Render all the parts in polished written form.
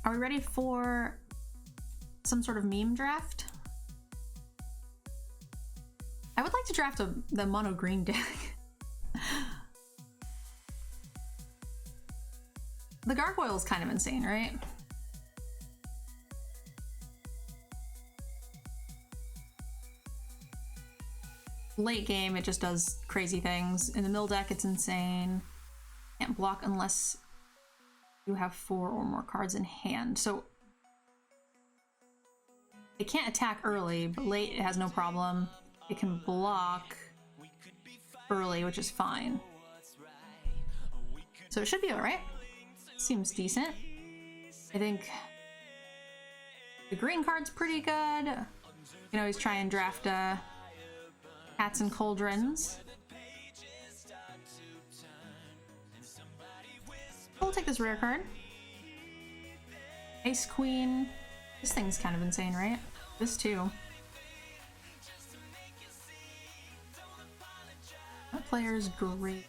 Are we ready for some sort of meme draft? I would like to draft the mono green deck. The gargoyle is kind of insane, right? Late game, it just does crazy things. In the mill deck, it's insane. Can't block unless you have 4 or more cards in hand. So it can't attack early, but late it has no problem. It can block early, which is fine. So it should be alright. Seems decent. I think the green card's pretty good. You can always try and draft Cats and Cauldrons. We'll take this rare card. Ace Queen. This thing's kind of insane, right? This too. That player's great.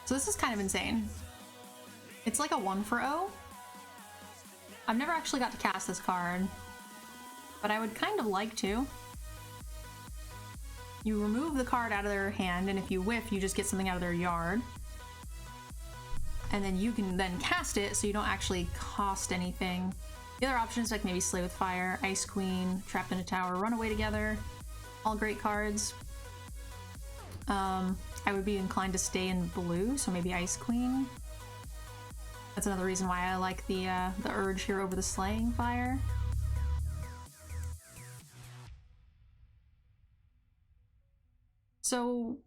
So this is kind of insane. It's like a 1-for-0. I've never actually got to cast this card, but I would kind of like to. You remove the card out of their hand, and if you whiff, you just get something out of their yard. And then you can then cast it, so you don't actually cost anything. The other options, like maybe Slay with Fire, Ice Queen, Trapped in a Tower, Run Away Together. All great cards. I would be inclined to stay in blue, so maybe Ice Queen. That's another reason why I like the Urge here over the Slaying Fire. So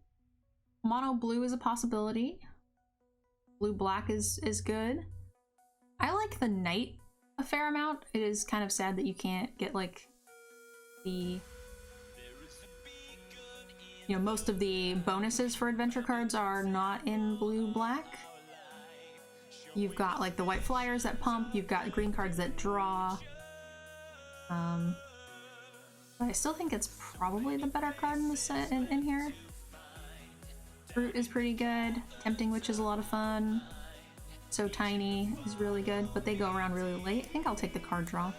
mono blue is a possibility. Blue black is good. I like the Knight a fair amount. It is kind of sad that you can't get like the, you know, most of the bonuses for adventure cards are not in blue black. You've got like the white flyers that pump, you've got green cards that draw. But I still think it's probably the better card in the set in here. Fruit is pretty good. Tempting Witch is a lot of fun. So Tiny is really good, but they go around really late. I think I'll take the card draw.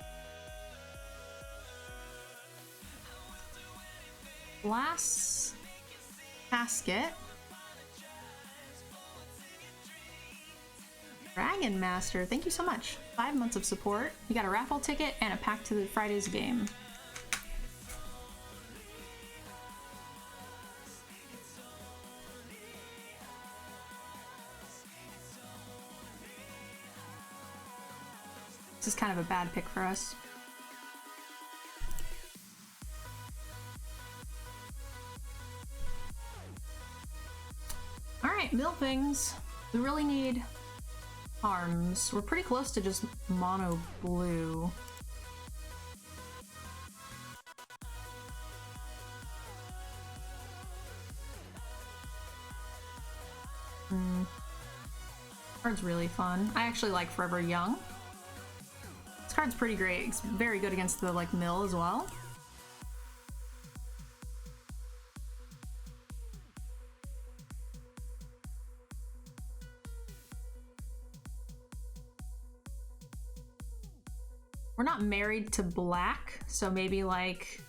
Glass Casket. Dragon Master, thank you so much. 5 months of support. You got a raffle ticket and a pack to the Friday's game. This is kind of a bad pick for us. Alright, mill things. We really need arms. We're pretty close to just mono blue. Card's really fun. I actually like Forever Young. This card's pretty great. It's very good against the like mill as well. We're not married to black, so maybe like,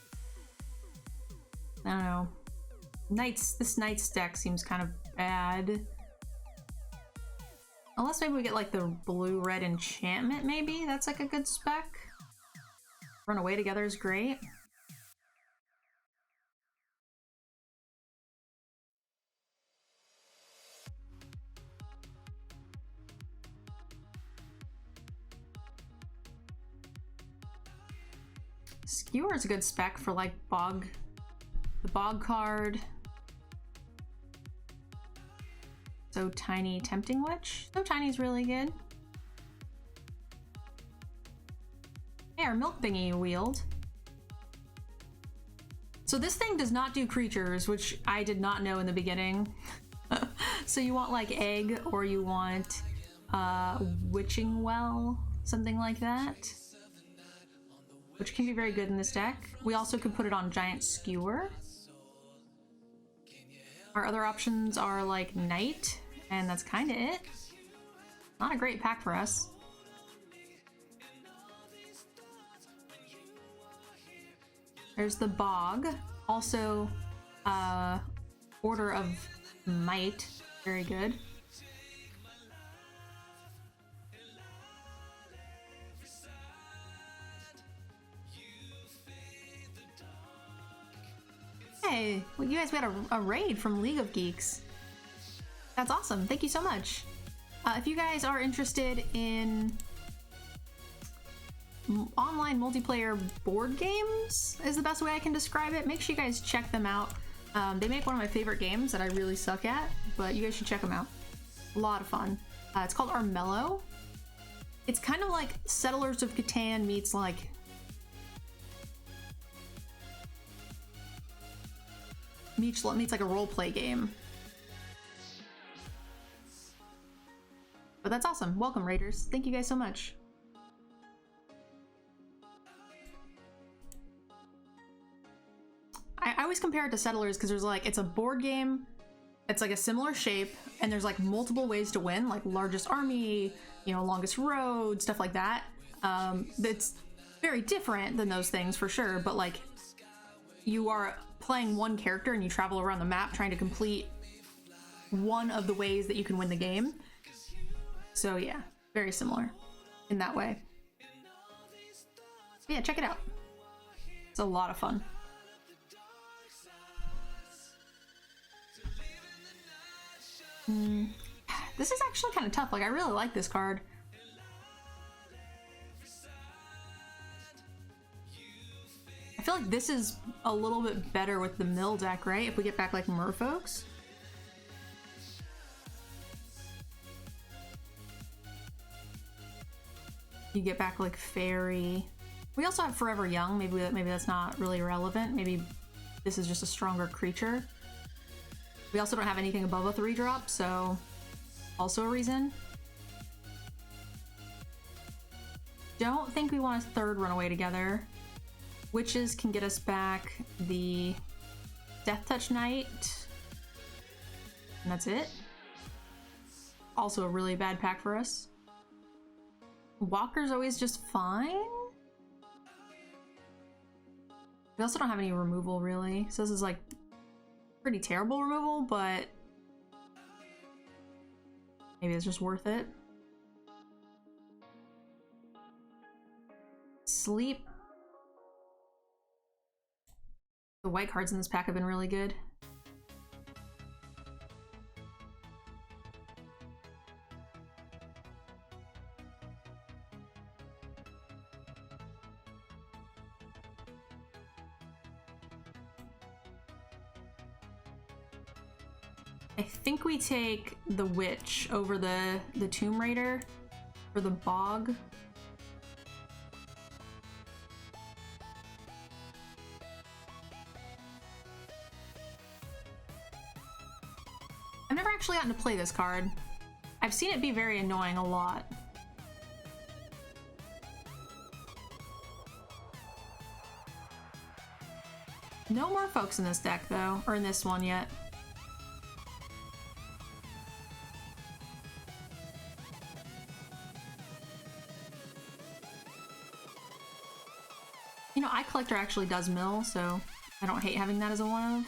I don't know. This Knights deck seems kind of bad. Unless maybe we get like the blue-red enchantment, maybe? That's like a good spec. Run Away Together is great. Skewer is a good spec for like the bog card. So Tiny Tempting Witch. So Tiny's really good. Hey, our milk thingy you wield. So this thing does not do creatures, which I did not know in the beginning. So you want like egg, or you want witching well, something like that. which can be very good in this deck. We also could put it on Giant Skewer. Our other options are like Knight, and that's kind of it. Not a great pack for us. There's the Bog, also Order of Might, very good. Hey, well, you guys got a raid from League of Geeks. That's awesome. Thank you so much. If you guys are interested in online multiplayer board games, is the best way I can describe it, make sure you guys check them out. They make one of my favorite games that I really suck at, but you guys should check them out. A lot of fun. It's called Armello. It's kind of like Settlers of Catan meets like meets like a role-play game. But that's awesome. Welcome, Raiders. Thank you guys so much. I always compare it to Settlers because there's like, it's a board game, it's like a similar shape, and there's like multiple ways to win, like largest army, you know, longest road, stuff like that. It's very different than those things for sure, but like you are playing one character and you travel around the map trying to complete one of the ways that you can win the game. So yeah, very similar in that way. But yeah, check it out. It's a lot of fun. This is actually kind of tough. Like, I really like this card. I feel like this is a little bit better with the mill deck, right? If we get back like Merfolks. You get back like Fairy. We also have Forever Young. Maybe that's not really relevant. Maybe this is just a stronger creature. We also don't have anything above a 3-drop, so also a reason. Don't think we want a third Runaway Together. Witches can get us back the Death Touch Knight. And that's it. Also a really bad pack for us. Walker's always just fine. We also don't have any removal really, so this is like pretty terrible removal, but maybe it's just worth it. Sleep. The white cards in this pack have been really good. I think we take the Witch over the Tomb Raider for the Bog. I've never actually gotten to play this card. I've seen it be very annoying a lot. No more folks in this deck though, or in this one yet. You know, Eye Collector actually does mill, so I don't hate having that as a one-of.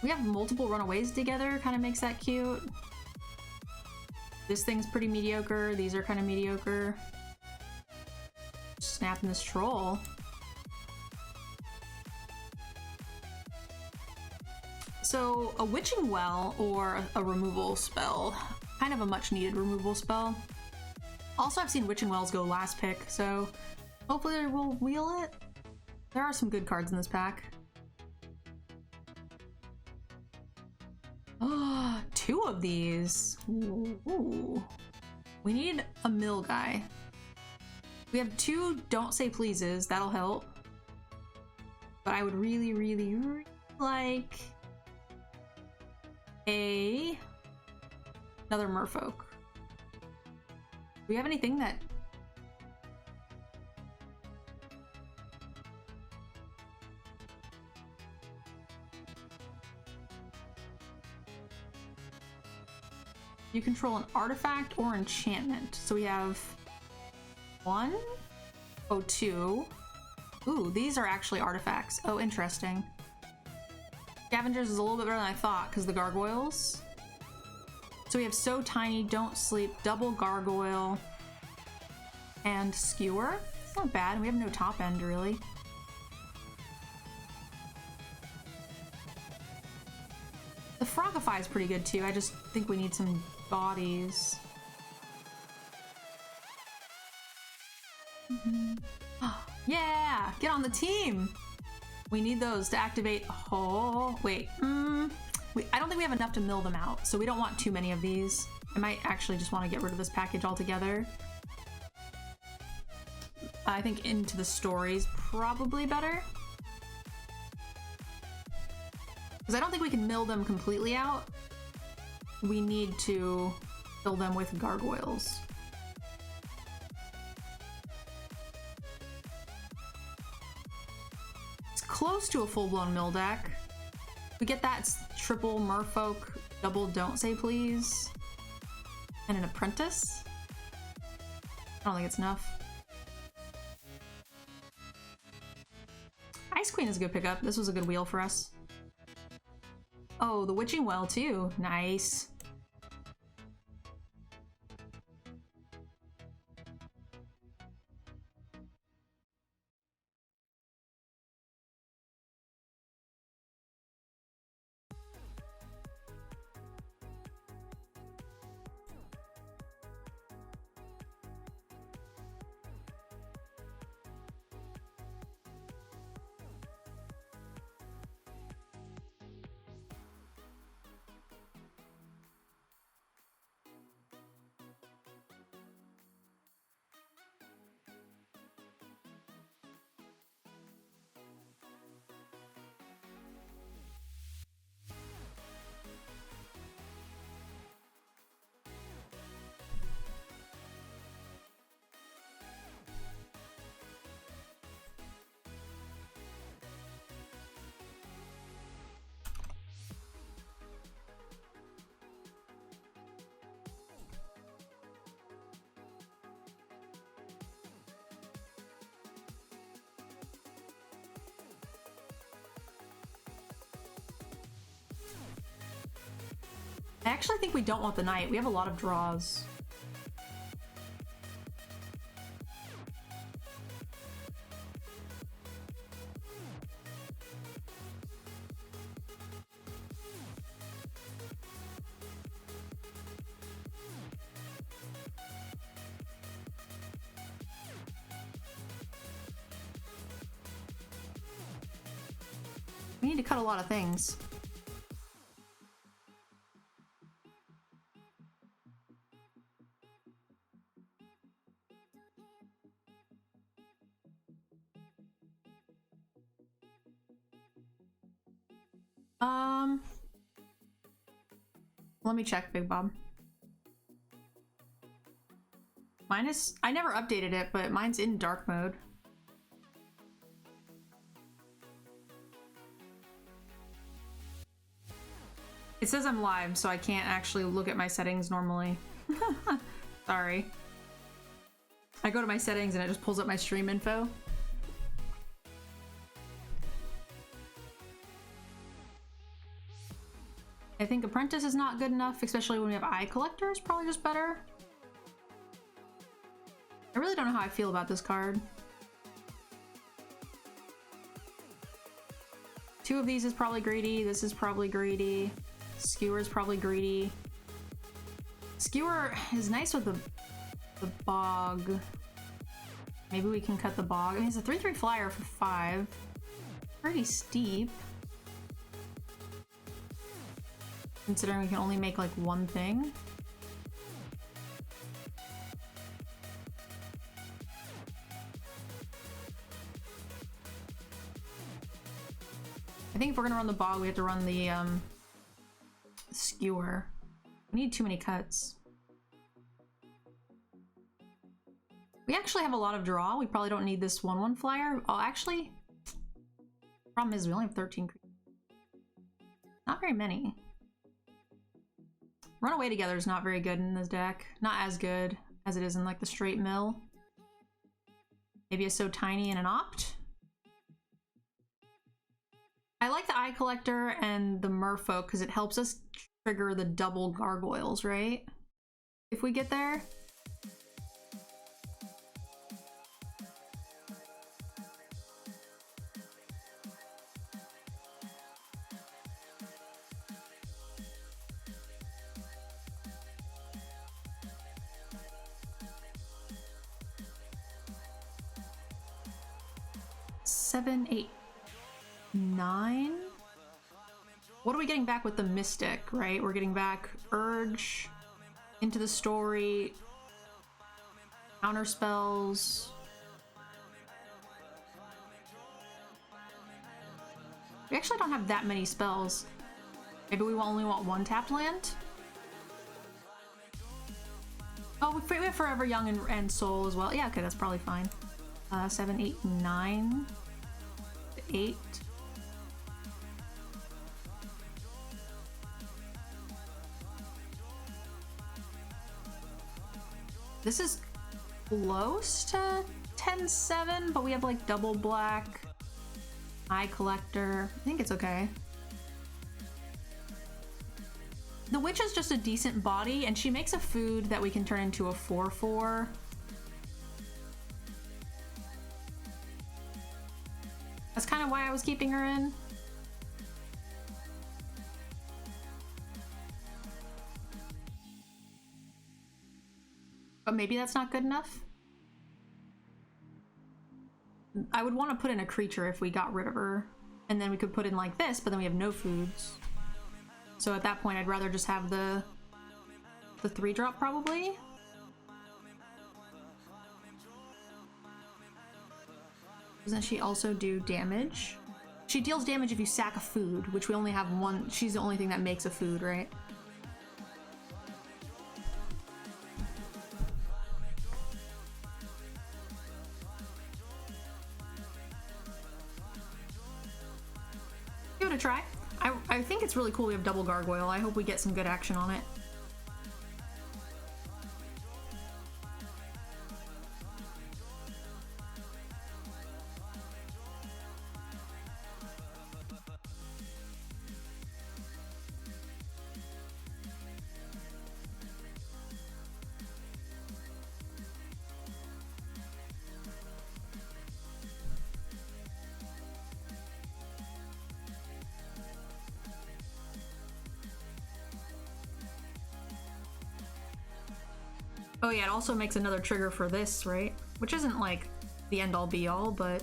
We have multiple Runaways together, kind of makes that cute. This thing's pretty mediocre, these are kind of mediocre. Snapping this Troll. So, a Witching Well or a removal spell. Kind of a much needed removal spell. Also, I've seen Witching Wells go last pick, so hopefully we'll wheel it. There are some good cards in this pack. Oh, 2 of these. Ooh. We need a mill guy. We have 2 Don't Say Pleases, that'll help. But I would really, really, really like another Merfolk. we have anything that... You control an artifact or enchantment. So we have 1, 2. Ooh, these are actually artifacts. Oh, interesting. Scavengers is a little bit better than I thought because the gargoyles. So we have So Tiny, Don't Sleep, Double Gargoyle, and Skewer. It's not bad. We have no top end, really. The Frogify is pretty good, too. I just think we need some bodies. Yeah! Get on the team! We need those to activate. Oh, wait. I don't think we have enough to mill them out, so we don't want too many of these. I might actually just want to get rid of this package altogether. I think Into the Story's probably better. Because I don't think we can mill them completely out. We need to fill them with gargoyles. It's close to a full-blown mill deck. We get that triple Merfolk, double Don't Say Please, and an Apprentice. I don't think it's enough. Ice Queen is a good pickup. This was a good wheel for us. Oh, the Witching Well too. Nice. I actually think we don't want the knight. We have a lot of draws. We need to cut a lot of things. Let me check, Big Bob. Mine is... I never updated it, but mine's in dark mode. It says I'm live, so I can't actually look at my settings normally. Sorry. I go to my settings and it just pulls up my stream info. I think Apprentice is not good enough, especially when we have Eye Collector is probably just better. I really don't know how I feel about this card. 2 of these is probably greedy. This is probably greedy. Skewer is probably greedy. Skewer is nice with the bog. Maybe we can cut the bog. I mean, it's a 3/3 flyer for 5. Pretty steep. Considering we can only make like one thing. I think if we're gonna run the bog, we have to run the skewer. We need too many cuts. We actually have a lot of draw. We probably don't need this 1/1 flyer. Oh, actually, problem is we only have 13 creatures. Not very many. Runaway Together is not very good in this deck. Not as good as it is in like the straight mill. Maybe a So Tiny and an Opt. I like the Eye Collector and the Merfolk because it helps us trigger the double gargoyles, right? If we get there. Seven, 8, 9. What are we getting back with the Mystic, right? We're getting back Urge, Into the Story, counter spells. We actually don't have that many spells. Maybe we only want one tapped land? Oh, we have Forever Young and Soul as well. Yeah, okay, that's probably fine. 7, 8, 9, 8. This is close to 10-7, but we have like double black, Eye Collector. I think it's okay. The Witch is just a decent body, and she makes a food that we can turn into a 4/4. That's kind of why I was keeping her in. But maybe that's not good enough. I would want to put in a creature if we got rid of her. And then we could put in like this, but then we have no foods. So at that point, I'd rather just have the 3-drop probably. Doesn't she also do damage? She deals damage if you sack a food, which we only have one. She's the only thing that makes a food, right? Give it a try. I think it's really cool we have double gargoyle. I hope we get some good action on it. Oh yeah, it also makes another trigger for this, right? Which isn't like the end-all be-all, but...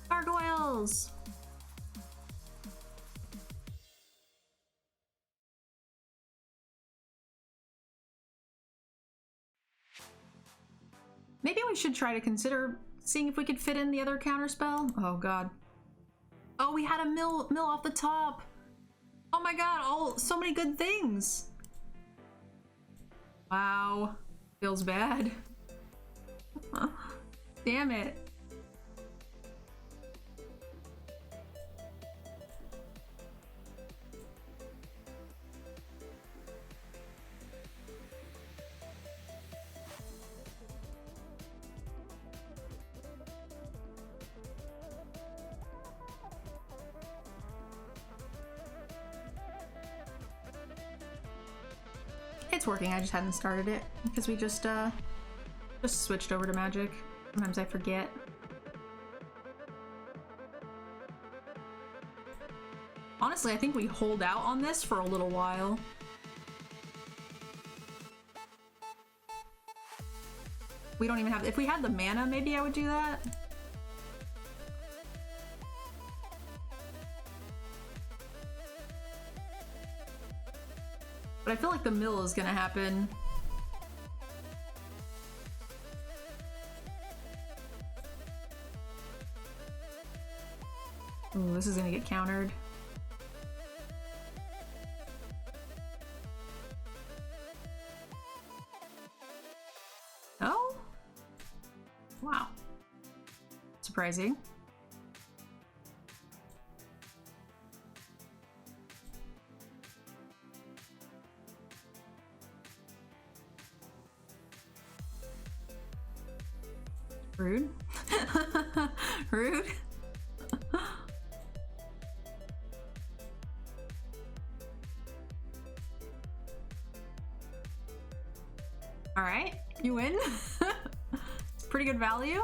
Gargoyles! Maybe we should try to consider seeing if we could fit in the other counterspell. Oh god. Oh, we had a mill off the top. Oh my god, so many good things. Wow. Feels bad. Damn it. It's working, I just hadn't started it because we just switched over to Magic. Sometimes I forget. Honestly, I think we hold out on this for a little while. We don't even have, if we had the mana, maybe I would do that. But I feel like the mill is gonna happen. Ooh, this is gonna get countered. Oh? Wow. Surprising. Rude. Rude. All right, you win. It's pretty good value.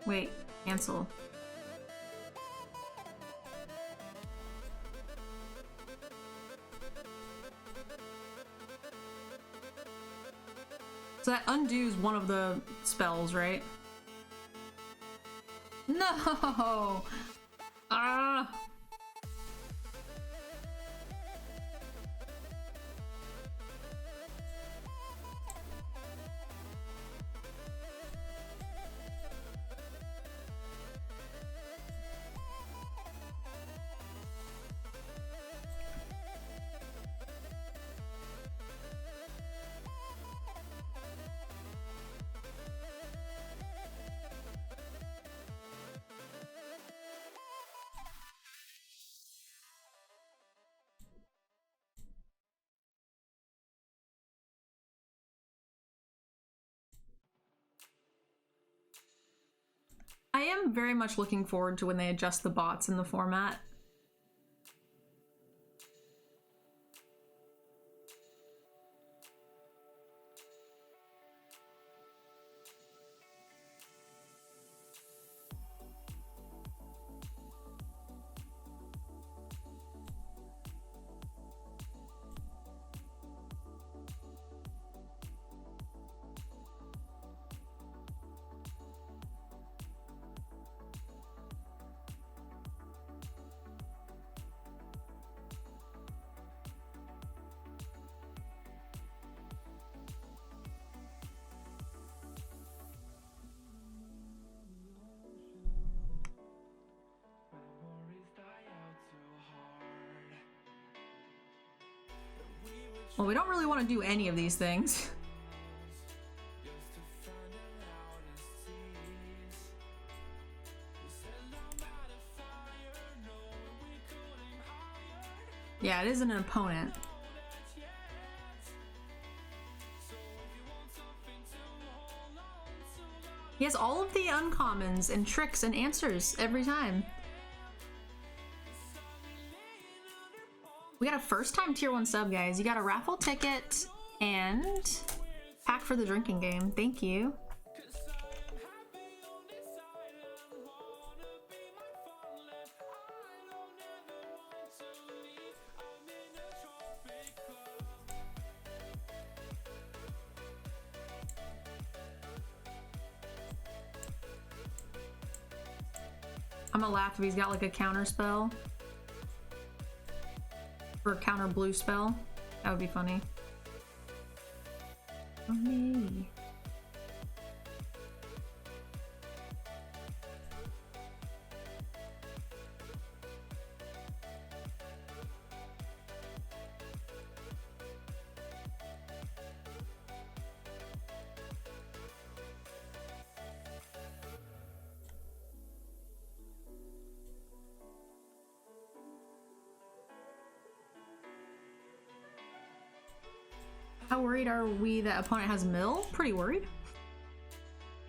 Wait, cancel. So that undoes one of the spells, right? No! Ah! I am very much looking forward to when they adjust the bots in the format. Well, we don't really want to do any of these things. Yeah, it isn't an opponent. He has all of the uncommons and tricks and answers every time. We got a first-time tier 1 sub, guys. You got a raffle ticket and pack for the drinking game. Thank you. I'm gonna laugh if he's got like a counter spell. Or counter blue spell. That would be funny. Oh, me. How worried are we that opponent has mill? Pretty worried.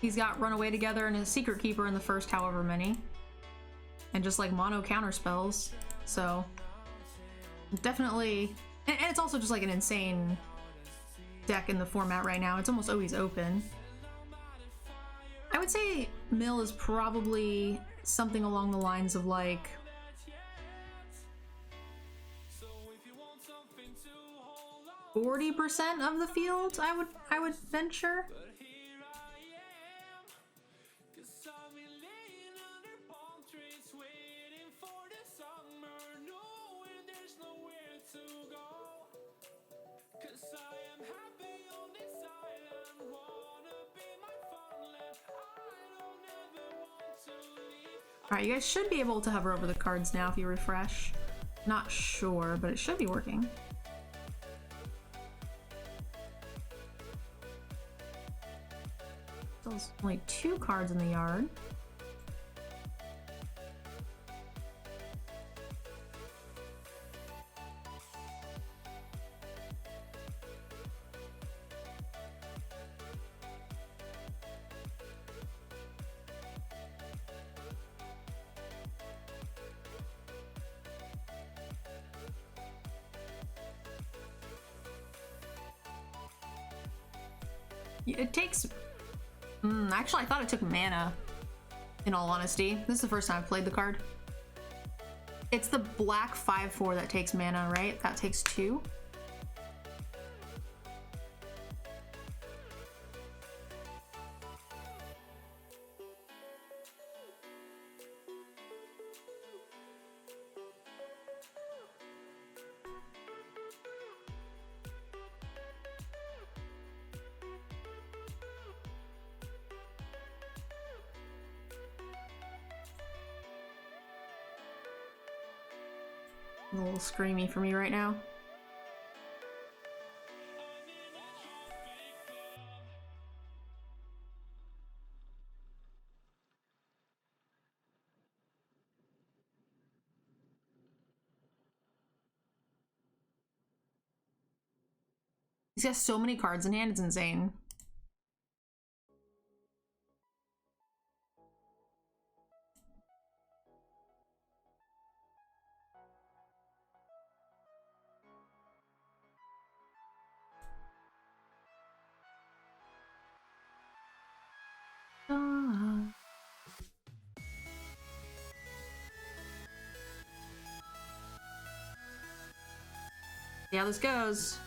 He's got Runaway Together and a Secret Keeper in the first however many. And just like mono counter spells. So definitely, and it's also just like an insane deck in the format right now. It's almost always open. I would say mill is probably something along the lines of like 40% of the field, I would venture. Alright, you guys should be able to hover over the cards now if you refresh. Not sure, but it should be working. There's only 2 cards in the yard. It takes... actually, I thought it took mana, in all honesty. This is the first time I've played the card. It's the black 5/4 that takes mana, right? That takes 2. A little screamy for me right now. He's got so many cards in hand, it's insane. See how this goes.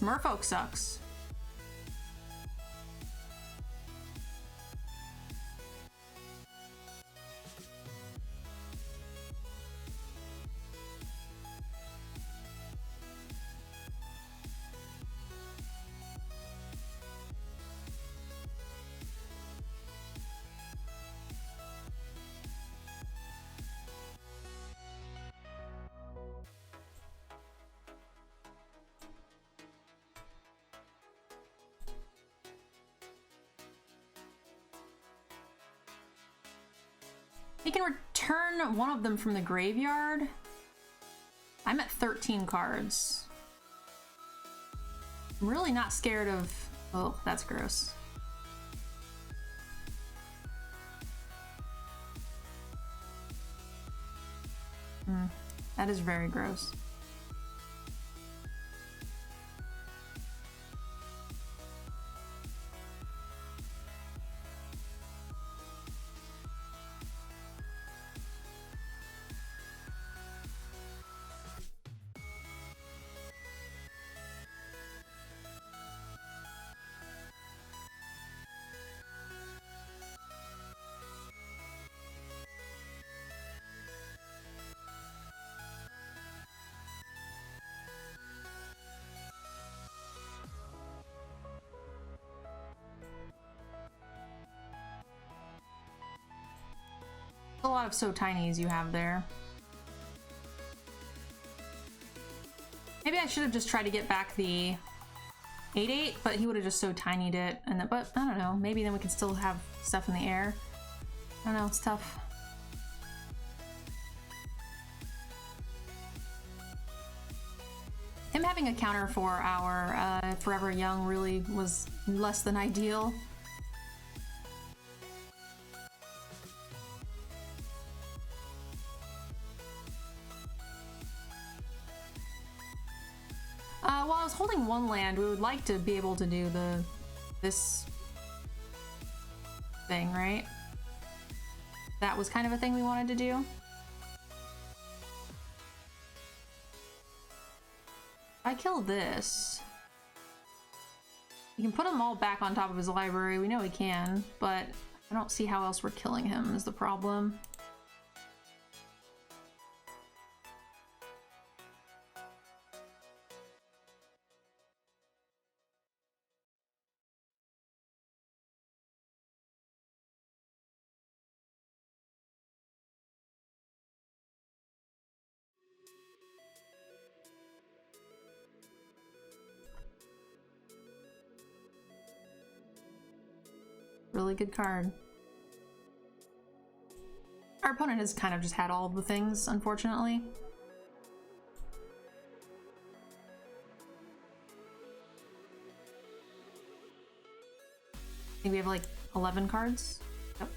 Merfolk sucks. He can return one of them from the graveyard. I'm at 13 cards. I'm really not scared of... Oh, that's gross. That is very gross. A lot of so tinies you have there. Maybe I should have just tried to get back the 8/8, but he would have just so tinied it. And then, but I don't know. Maybe then we can still have stuff in the air. I know, it's tough. Him having a counter for our Forever Young really was less than ideal. While I was holding one land, we would like to be able to do this thing, right? That was kind of a thing we wanted to do. I kill this. He can put them all back on top of his library. We know he can, but I don't see how else we're killing him is the problem. Really good card. Our opponent has kind of just had all of the things, unfortunately. I think we have like 11 cards. Yep.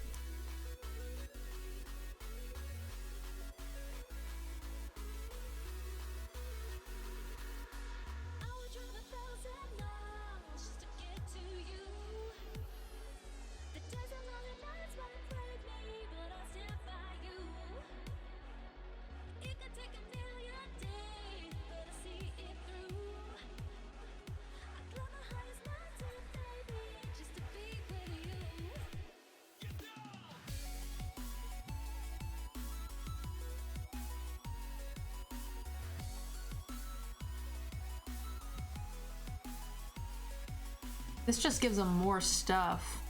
This just gives them more stuff,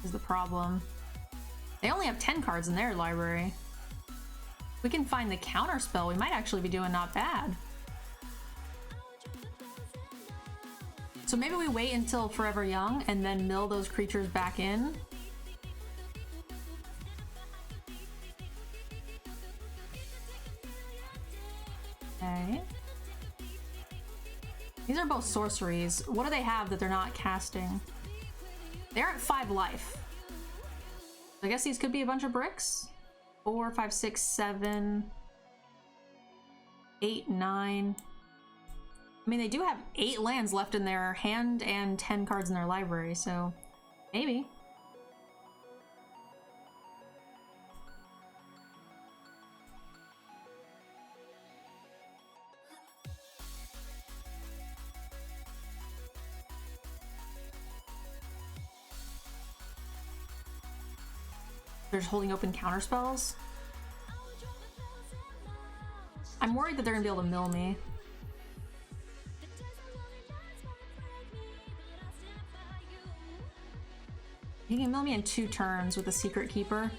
is the problem. They only have 10 cards in their library. If we can find the counter spell, we might actually be doing not bad. So maybe we wait until Forever Young and then mill those creatures back in. Okay. These are both sorceries. What do they have that they're not casting? They're at 5 life. I guess these could be a bunch of bricks. 4, 5, 6, 7, 8, 9. I mean, they do have 8 lands left in their hand and 10 cards in their library, so maybe. They're just holding open counter spells. I'm worried that they're gonna be able to mill me. He can mill me in 2 turns with a Secret Keeper.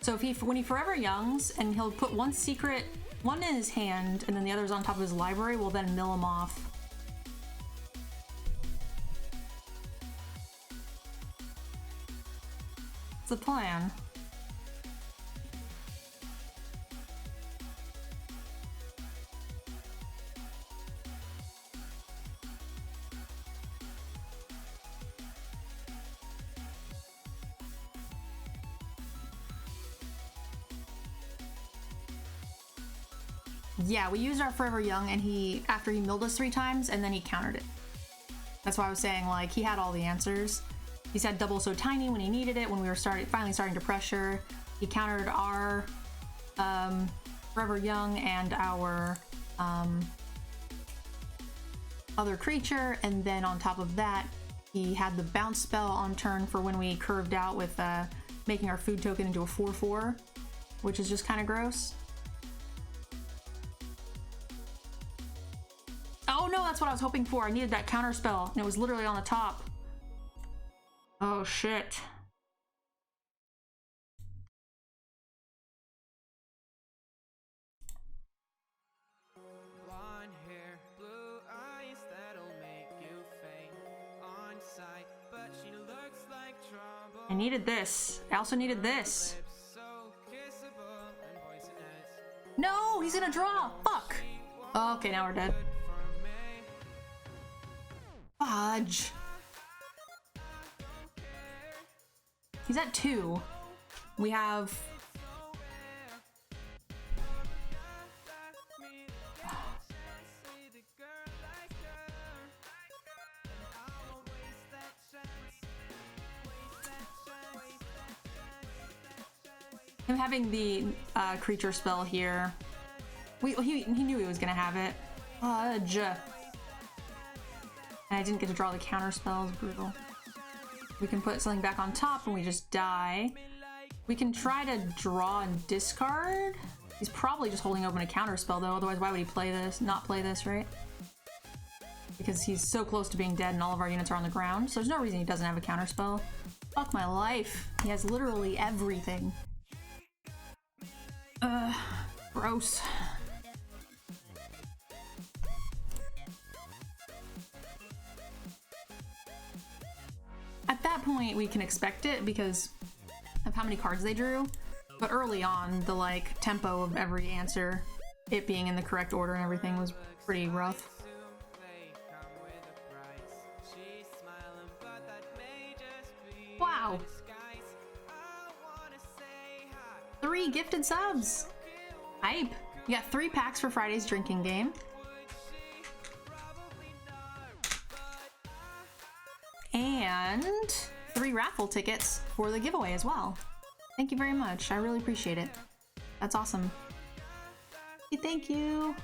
So if when he Forever Youngs and he'll put one in his hand and then the other's on top of his library, we'll then mill him off. The plan. Yeah, we used our Forever Young and after he milled us 3 times and then he countered it. That's why I was saying, like, he had all the answers. He said double so tiny when he needed it, when we were finally starting to pressure. He countered our Forever Young and our other creature, and then on top of that, he had the bounce spell on turn for when we curved out with making our food token into a 4/4, which is just kind of gross. Oh no, that's what I was hoping for. I needed that counter spell, and it was literally on the top. Oh shit. Blonde hair, blue eyes that'll make you faint on sight, but she I needed this. I also needed this. No, he's gonna draw. Fuck. Oh, okay, now we're dead. Fudge. He's at 2. We have... him having the creature spell here. He knew he was gonna have it. Fudge. And I didn't get to draw the counter spells. Brutal. We can put something back on top and we just die. We can try to draw and discard. He's probably just holding open a counter spell though, otherwise why would he play this? Not play this, right? Because he's so close to being dead and all of our units are on the ground, so there's no reason he doesn't have a counter spell. Fuck my life. He has literally everything. Gross. At that point, we can expect it because of how many cards they drew. But early on, the like tempo of every answer, it being in the correct order and everything was pretty rough. Wow. 3 gifted subs. Hype. You got 3 packs for Friday's drinking game. And 3 raffle tickets for the giveaway as well. Thank you very much. I really appreciate it. That's awesome. Thank you.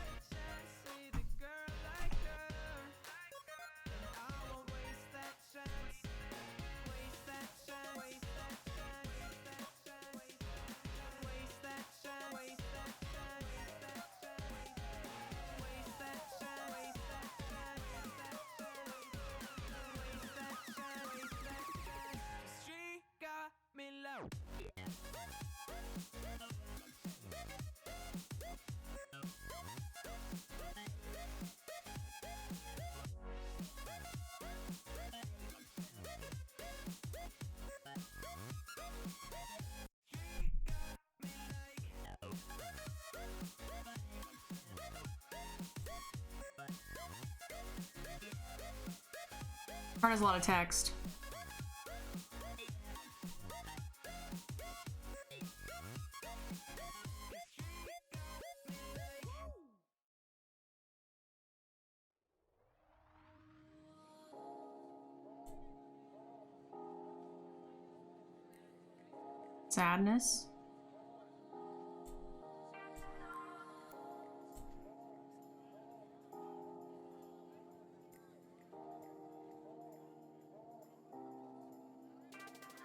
Card has a lot of text. Sadness.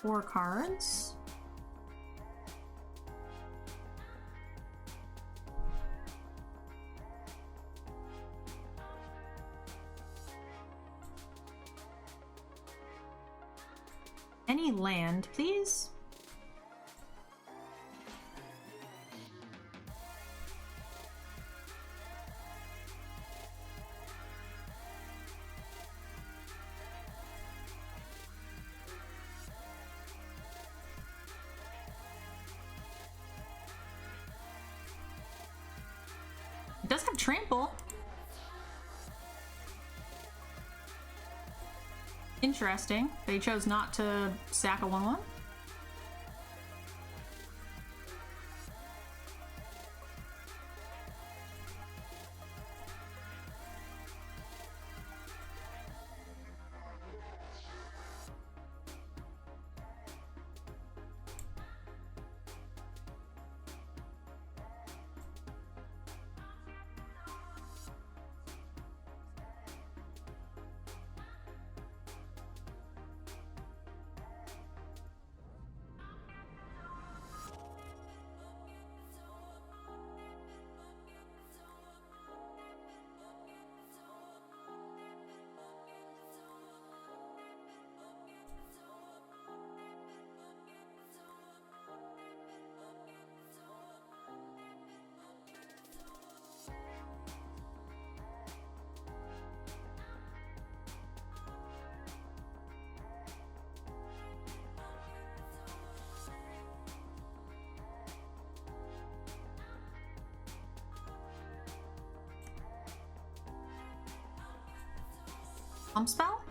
Four cards. Any land, please? It does have trample. Interesting. They chose not to sack a 1/1. Pump spell?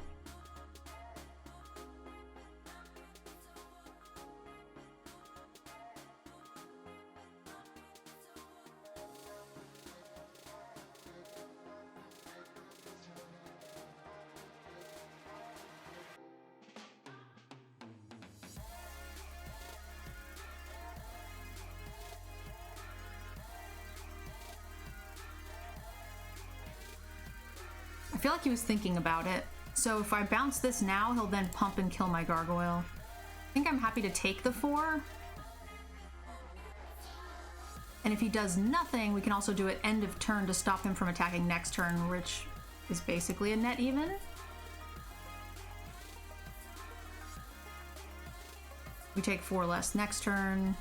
I feel like he was thinking about it. So if I bounce this now, he'll then pump and kill my gargoyle. I think I'm happy to take the 4. And if he does nothing, we can also do it end of turn to stop him from attacking next turn, which is basically a net even. We take 4 less next turn.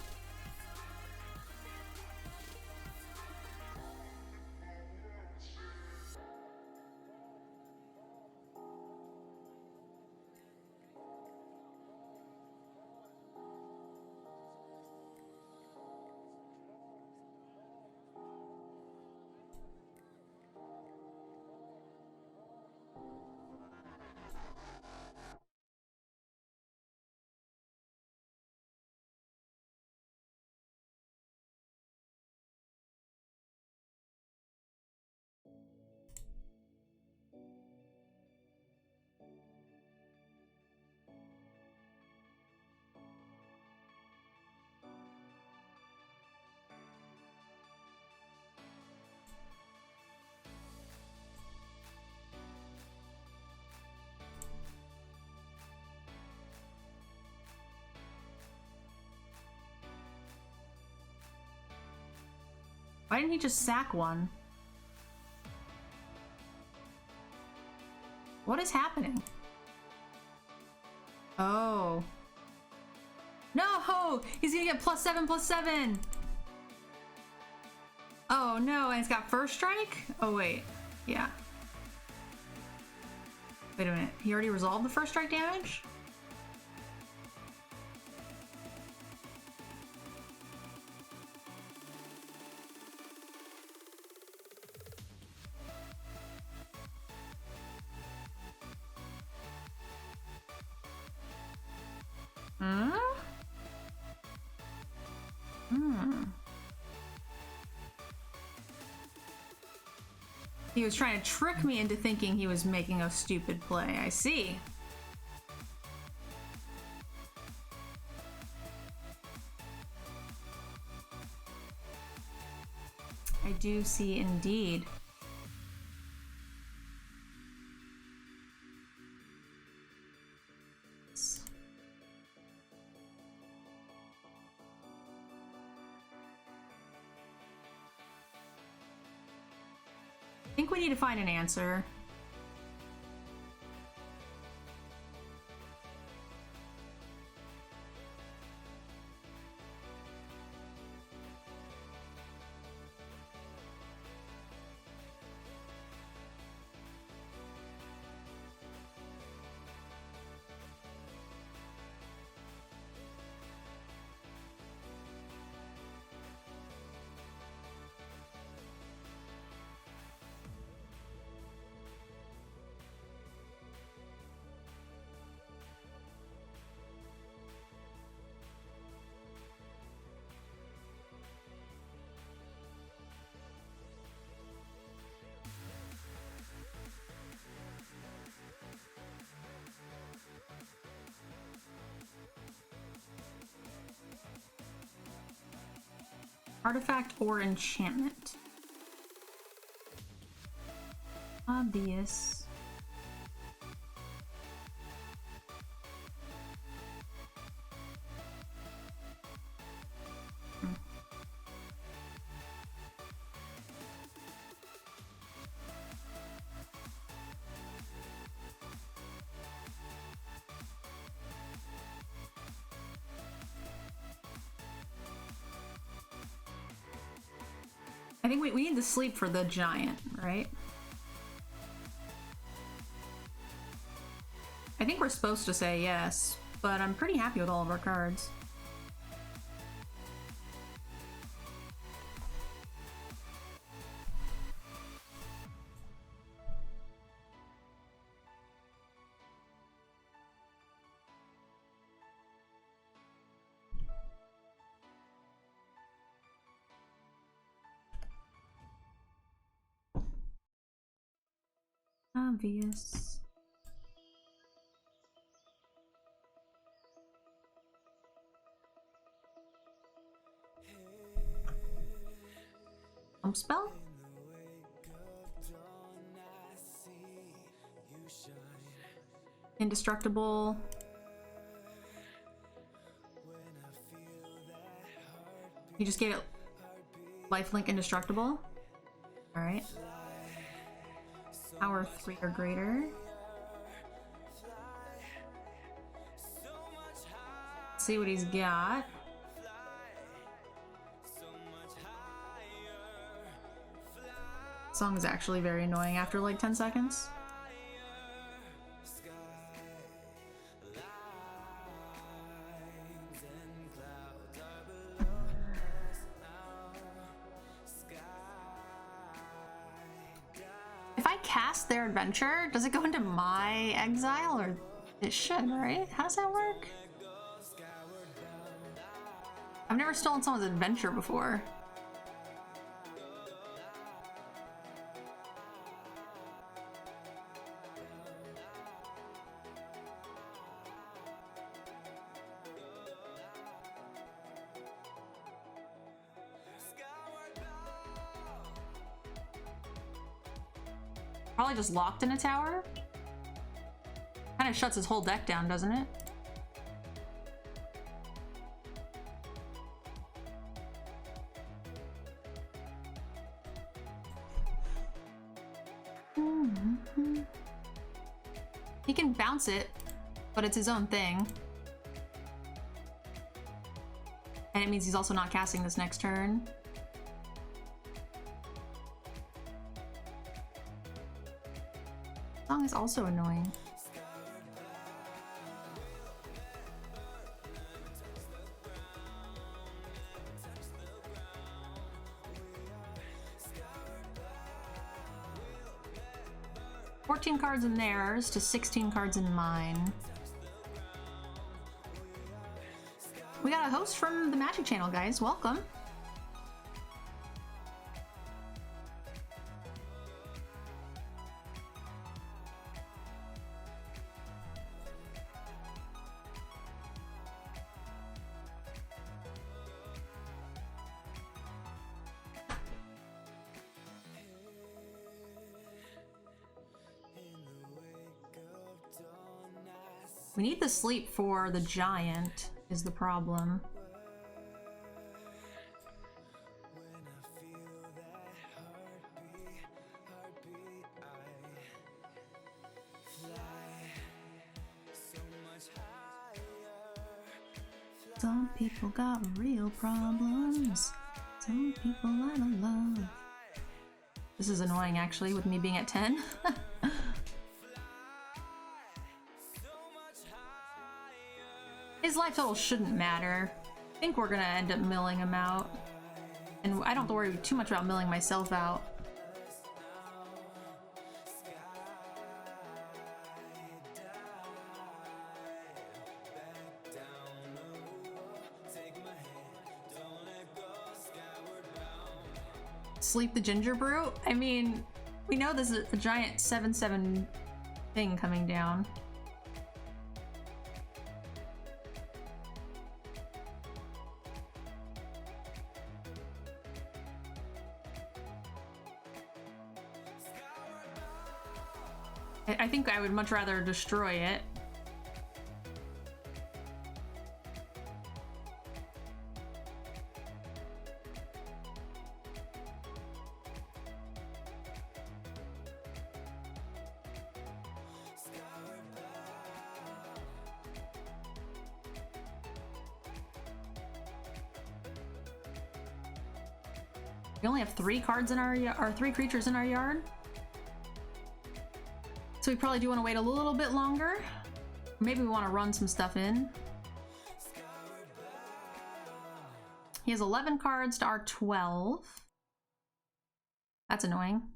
Why didn't he just sack one? What is happening? Oh. No! He's gonna get +7/+7! Oh no, and he's got first strike? Oh wait, yeah. Wait a minute, he already resolved the first strike damage? He was trying to trick me into thinking he was making a stupid play. I see. I do see indeed. I think we need to find an answer. Artifact or enchantment. Obvious. I think we need to sleep for the giant, right? I think we're supposed to say yes, but I'm pretty happy with all of our cards. Obvious. Spell? Indestructible. You just gave it lifelink indestructible. Alright. Power 3 or greater. Let's see what he's got. Song is actually very annoying after like 10 seconds. If I cast their adventure, does it go into my exile, or it should, right? How does that work? I've never stolen someone's adventure before. Probably just locked in a tower. Kind of shuts his whole deck down, doesn't it? He can bounce it, but it's his own thing. And it means he's also not casting this next turn. Song is also annoying. "14 cards in theirs to 16 cards in mine." We got a host from the Magic Channel, guys. Welcome. We need the sleep for the giant, is the problem. Some people got real problems. Some people I don't love. This is annoying, actually, with me being at 10. His life total shouldn't matter. I think we're gonna end up milling him out. And I don't have to worry too much about milling myself out. Sleep the ginger brew? I mean, we know this is a giant 7/7 thing coming down. I think I would much rather destroy it. We only have 3 cards in our or 3 creatures in our yard. So we probably do want to wait a little bit longer. Maybe we want to run some stuff in. He has 11 cards to our 12. That's annoying.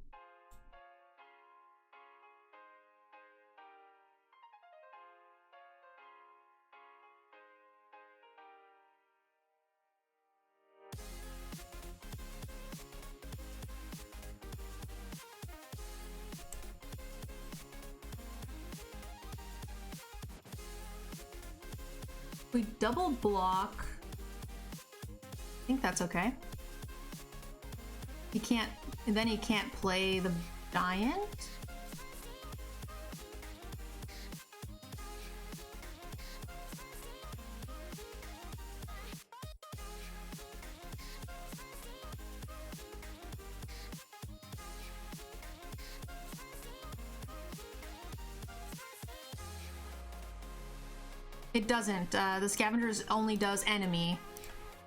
We double block. I think that's okay. He can't, and then he can't play the giant. It doesn't. The Scavengers only does enemy.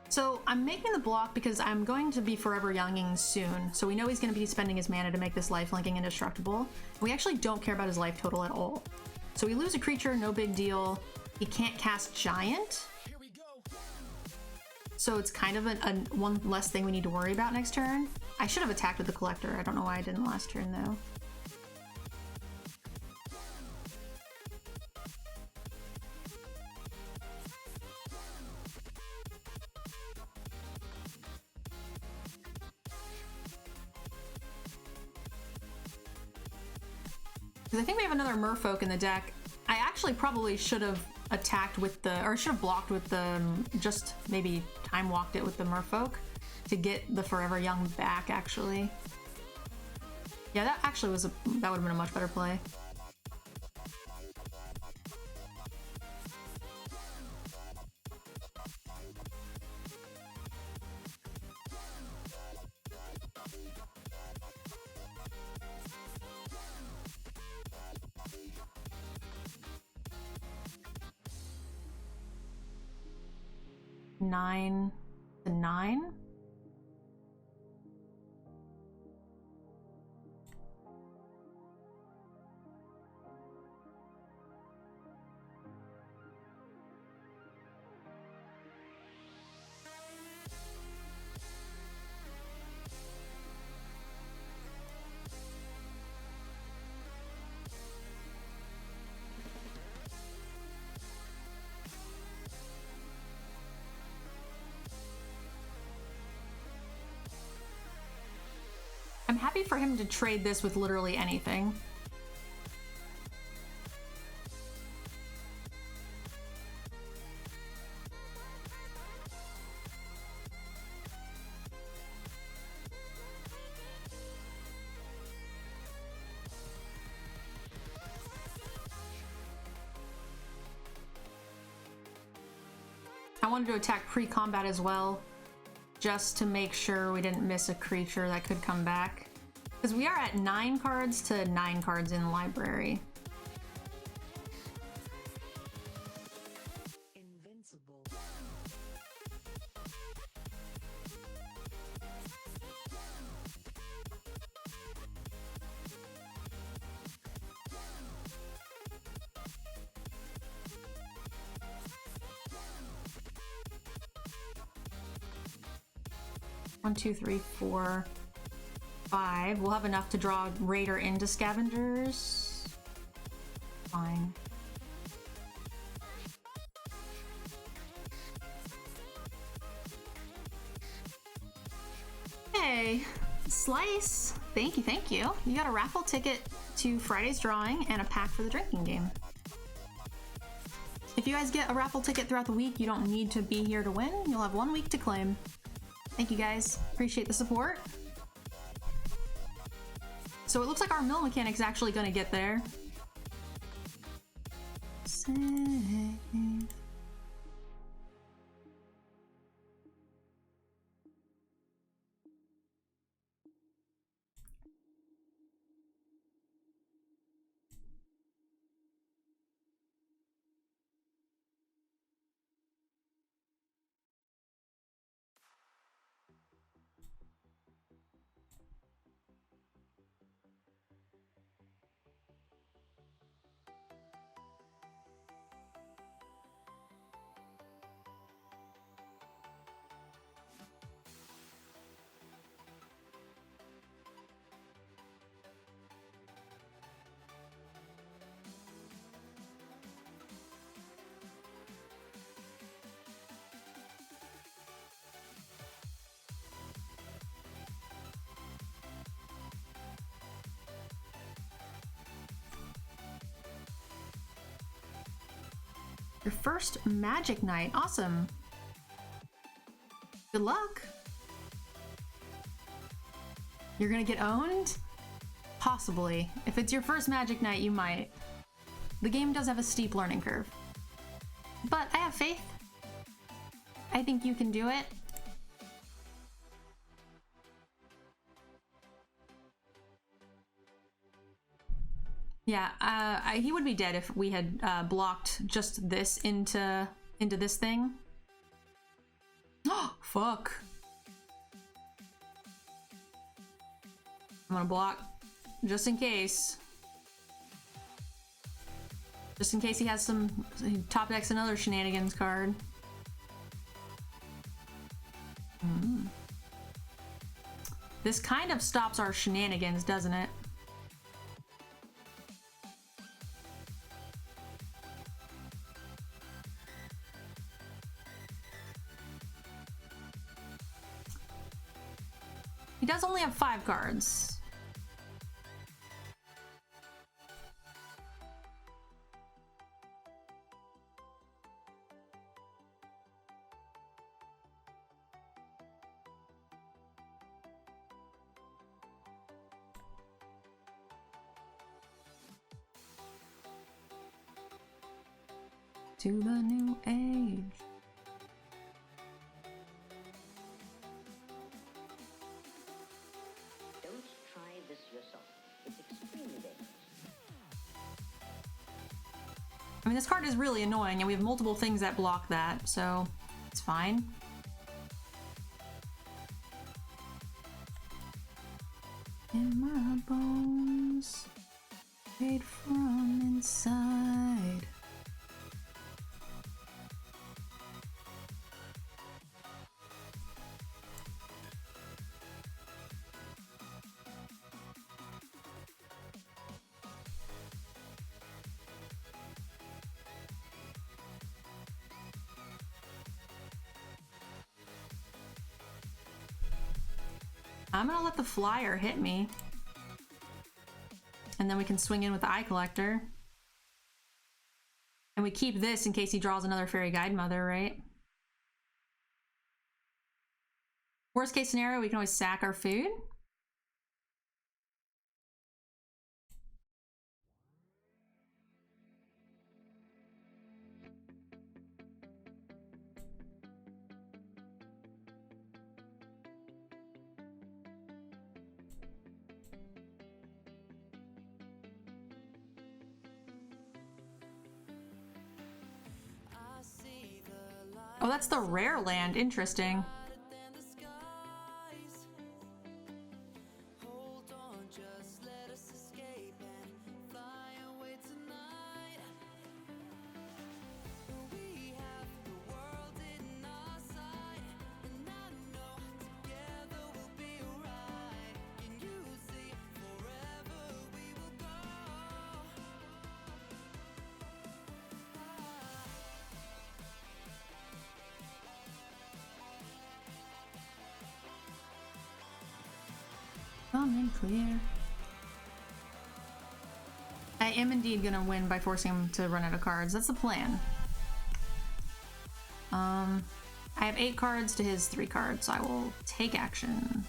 So I'm making the block because I'm going to be forever younging soon. So we know he's going to be spending his mana to make this lifelinking indestructible. We actually don't care about his life total at all. So we lose a creature, no big deal. He can't cast Giant. So it's kind of a one less thing we need to worry about next turn. I should have attacked with the Collector. I don't know why I didn't last turn though. Because I think we have another Merfolk in the deck. I actually probably should have attacked with the, or should have blocked with the, just maybe time walked it with the Merfolk to get the Forever Young back, actually. Yeah, that actually was that would have been a much better play. Nine to 9. I'm happy for him to trade this with literally anything. I wanted to attack pre-combat as well, just to make sure we didn't miss a creature that could come back. Because we are at 9 cards to 9 cards in library. Invincible. One, two, three, 4, 5. We'll have enough to draw Raider into Scavengers. Fine. Hey, Slice. Thank you, thank you. You got a raffle ticket to Friday's drawing and a pack for the drinking game. If you guys get a raffle ticket throughout the week, you don't need to be here to win. You'll have 1 week to claim. Thank you guys. Appreciate the support. So it looks like our mill mechanic's actually gonna get there. Save. Your first Magic Night. Awesome. Good luck. You're gonna get owned? Possibly. If it's your first Magic Night, you might. The game does have a steep learning curve. But I have faith. I think you can do it. Yeah, he would be dead if we had blocked just this into this thing. Oh, fuck. I'm gonna block just in case. Just in case he has some top decks another shenanigans card. This kind of stops our shenanigans, doesn't it? He does only have 5 cards. To the new age. Don't try this yourself. It's extremely dangerous. I mean, this card is really annoying, and we have multiple things that block that, so it's fine. In my bones, made from inside. I'm gonna let the flyer hit me. And then we can swing in with the Eye Collector. And we keep this in case he draws another Fairy Guide Mother, right? Worst case scenario, we can always sack our food. Oh, that's the rare land. Interesting. And clear. I am indeed gonna win by forcing him to run out of cards. That's the plan. I have 8 cards to his 3 cards, so I will take action.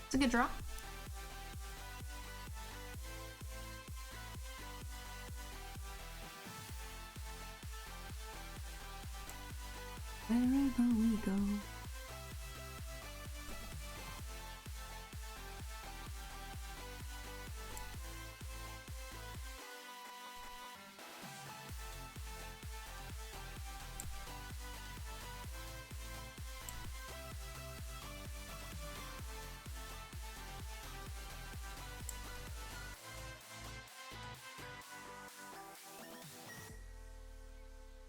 It's a good draw. Wherever we go.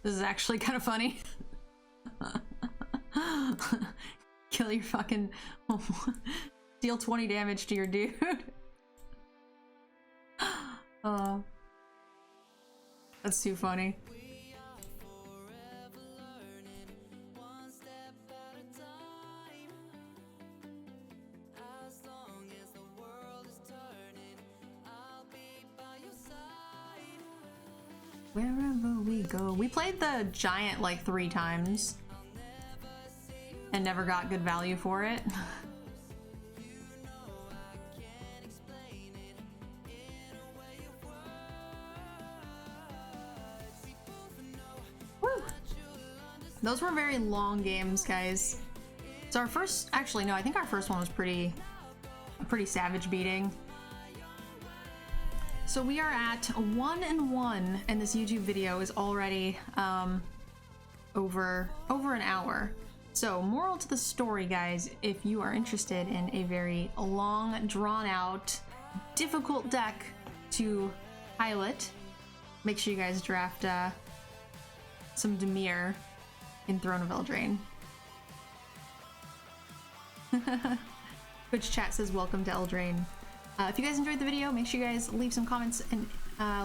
This is actually kind of funny. Kill your fucking... deal 20 damage to your dude. That's too funny. Wherever go. We played the giant like 3 times and never got good value for it. Woo! Those were very long games, guys. So our first, actually no, I think our first one was a pretty savage beating. So we are at 1-1, and this YouTube video is already over an hour. So moral to the story, guys, if you are interested in a very long, drawn-out, difficult deck to pilot, make sure you guys draft some Dimir in Throne of Eldraine. Twitch chat says welcome to Eldraine. If you guys enjoyed the video, make sure you guys leave some comments and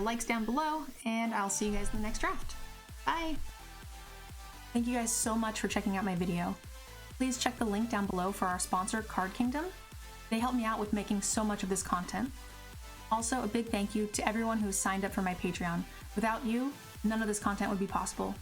likes down below, and I'll see you guys in the next draft. Bye! Thank you guys so much for checking out my video. Please check the link down below for our sponsor, Card Kingdom. They help me out with making so much of this content. Also, a big thank you to everyone who has signed up for my Patreon. Without you, none of this content would be possible.